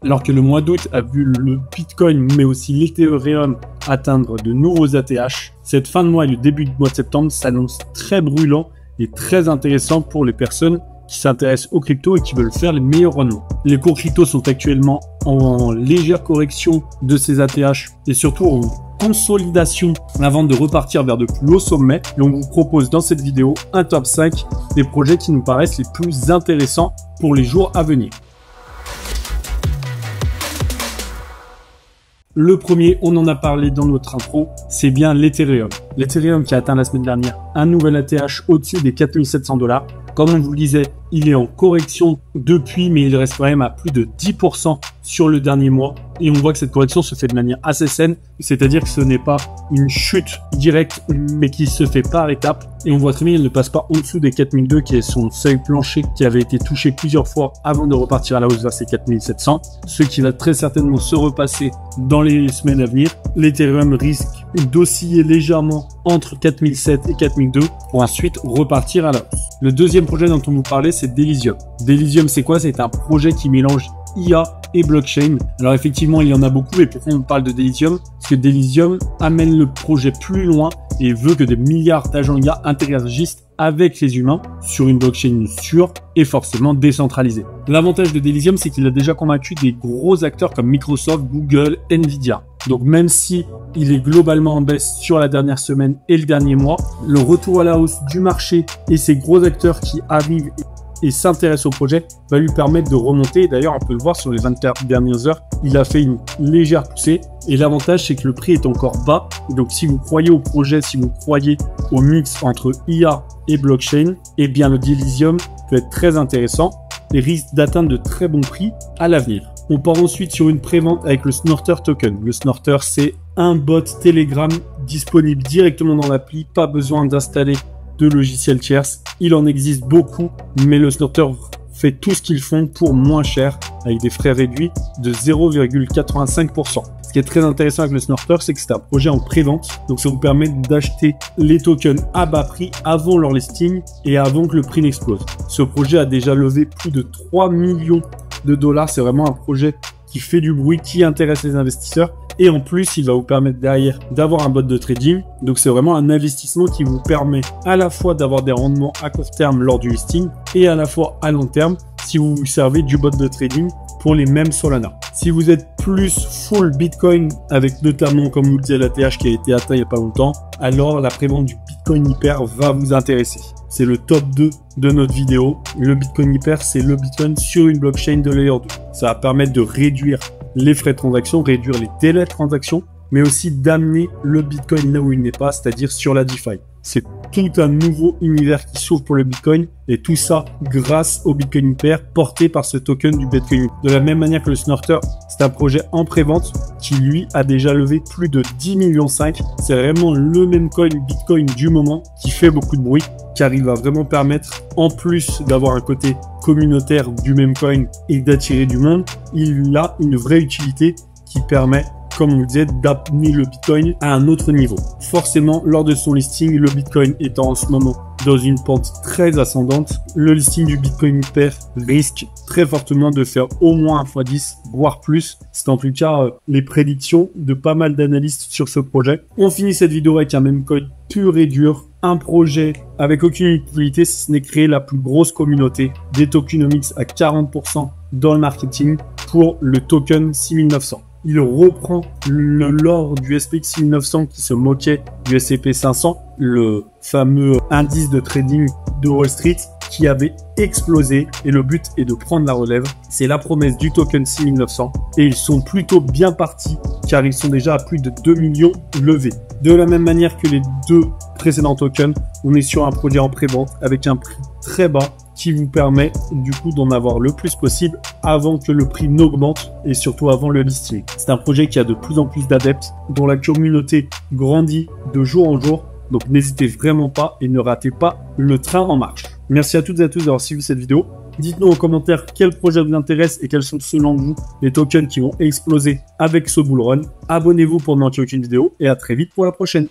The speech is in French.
Alors que le mois d'août a vu le Bitcoin mais aussi l'Ethereum atteindre de nouveaux ATH, cette fin de mois et le début du mois de septembre s'annoncent très brûlants et très intéressants pour les personnes qui s'intéressent aux cryptos et qui veulent faire les meilleurs rendements. Les cours crypto sont actuellement en légère correction de ces ATH et surtout en consolidation avant de repartir vers de plus hauts sommets. Et on vous propose dans cette vidéo un top 5 des projets qui nous paraissent les plus intéressants pour les jours à venir. Le premier, on en a parlé dans notre intro, c'est bien l'Ethereum. L'Ethereum qui a atteint la semaine dernière un nouvel ATH au-dessus des 4700 $. Comme on vous le disait, il est en correction depuis, mais il reste quand même à plus de 10% sur le dernier mois. Et on voit que cette correction se fait de manière assez saine, c'est-à-dire que ce n'est pas une chute directe, mais qui se fait par étapes. Et on voit très bien, il ne passe pas en dessous des 4002, qui est son seuil plancher, qui avait été touché plusieurs fois avant de repartir à la hausse vers ces 4700, ce qui va très certainement se repasser dans les semaines à venir. L'Ethereum risque d'osciller légèrement entre 4007 et 4002 pour ensuite repartir à la hausse. Le deuxième projet dont on vous parlait, c'est Delysium. Delysium, c'est quoi? C'est un projet qui mélange IA et blockchain. Alors effectivement, il y en a beaucoup, et pourquoi on parle de Delysium? Parce que Delysium amène le projet plus loin et veut que des milliards d'agents IA interagissent avec les humains sur une blockchain sûre et forcément décentralisée. L'avantage de Delysium, c'est qu'il a déjà convaincu des gros acteurs comme Microsoft, Google, Nvidia. Donc même si il est globalement en baisse sur la dernière semaine et le dernier mois, le retour à la hausse du marché et ces gros acteurs qui arrivent et s'intéresse au projet va lui permettre de remonter. D'ailleurs, on peut le voir sur les 24 dernières heures, il a fait une légère poussée. Et l'avantage, c'est que le prix est encore bas. Donc, si vous croyez au projet, si vous croyez au mix entre IA et blockchain, eh bien, le Delysium peut être très intéressant et risque d'atteindre de très bons prix à l'avenir. On part ensuite sur une prévente avec le Snorter Token. Le Snorter, c'est un bot Telegram disponible directement dans l'appli. Pas besoin d'installer de logiciels tierces. Il en existe beaucoup, mais le Snorter fait tout ce qu'ils font pour moins cher, avec des frais réduits de 0,85%. Ce qui est très intéressant avec le Snorter, c'est que c'est un projet en pré-vente, donc ça vous permet d'acheter les tokens à bas prix avant leur listing et avant que le prix n'explose. Ce projet a déjà levé plus de 3 millions de $. C'est vraiment un projet qui fait du bruit, qui intéresse les investisseurs. Et en plus, il va vous permettre derrière d'avoir un bot de trading. Donc, c'est vraiment un investissement qui vous permet à la fois d'avoir des rendements à court terme lors du listing et à la fois à long terme si vous vous servez du bot de trading pour les mêmes Solana. Si vous êtes plus full Bitcoin avec notamment, comme vous le disait, l'ATH qui a été atteint il n'y a pas longtemps, alors la prévente du Bitcoin Hyper va vous intéresser. C'est le top 2 de notre vidéo. Le Bitcoin Hyper, c'est le Bitcoin sur une blockchain de layer 2. Ça va permettre de réduire les frais de transaction, réduire les délais de transaction, mais aussi d'amener le Bitcoin là où il n'est pas, c'est-à-dire sur la DeFi. C'est tout un nouveau univers qui s'ouvre pour le Bitcoin et tout ça grâce au Bitcoin Hyper porté par ce token du Bitcoin. De la même manière que le Snorter, c'est un projet en pré-vente qui lui a déjà levé plus de 10,5 millions. C'est vraiment le même coin Bitcoin du moment qui fait beaucoup de bruit car il va vraiment permettre, en plus d'avoir un côté communautaire du même coin et d'attirer du monde, il a une vraie utilité qui permet, comme on le disait, d'amener le Bitcoin à un autre niveau. Forcément, lors de son listing, le Bitcoin étant en ce moment dans une pente très ascendante, le listing du Bitcoin Hyper risque très fortement de faire au moins un x10, voire plus. C'est en tout cas les prédictions de pas mal d'analystes sur ce projet. On finit cette vidéo avec un meme coin pur et dur, un projet avec aucune utilité si ce n'est créer la plus grosse communauté des tokenomics à 40% dans le marketing pour le token 6900. Il reprend le lore du SPX 6900 qui se moquait du S&P 500, le fameux indice de trading de Wall Street qui avait explosé et le but est de prendre la relève. C'est la promesse du token 6900 et ils sont plutôt bien partis car ils sont déjà à plus de 2 millions levés. De la même manière que les deux précédents tokens, on est sur un projet en pré-vente avec un prix très bas qui vous permet du coup d'en avoir le plus possible avant que le prix n'augmente et surtout avant le listing. C'est un projet qui a de plus en plus d'adeptes, dont la communauté grandit de jour en jour. Donc n'hésitez vraiment pas et ne ratez pas le train en marche. Merci à toutes et à tous d'avoir suivi cette vidéo. Dites-nous en commentaire quel projet vous intéresse et quels sont selon vous les tokens qui vont exploser avec ce bull run. Abonnez-vous pour ne manquer aucune vidéo et à très vite pour la prochaine.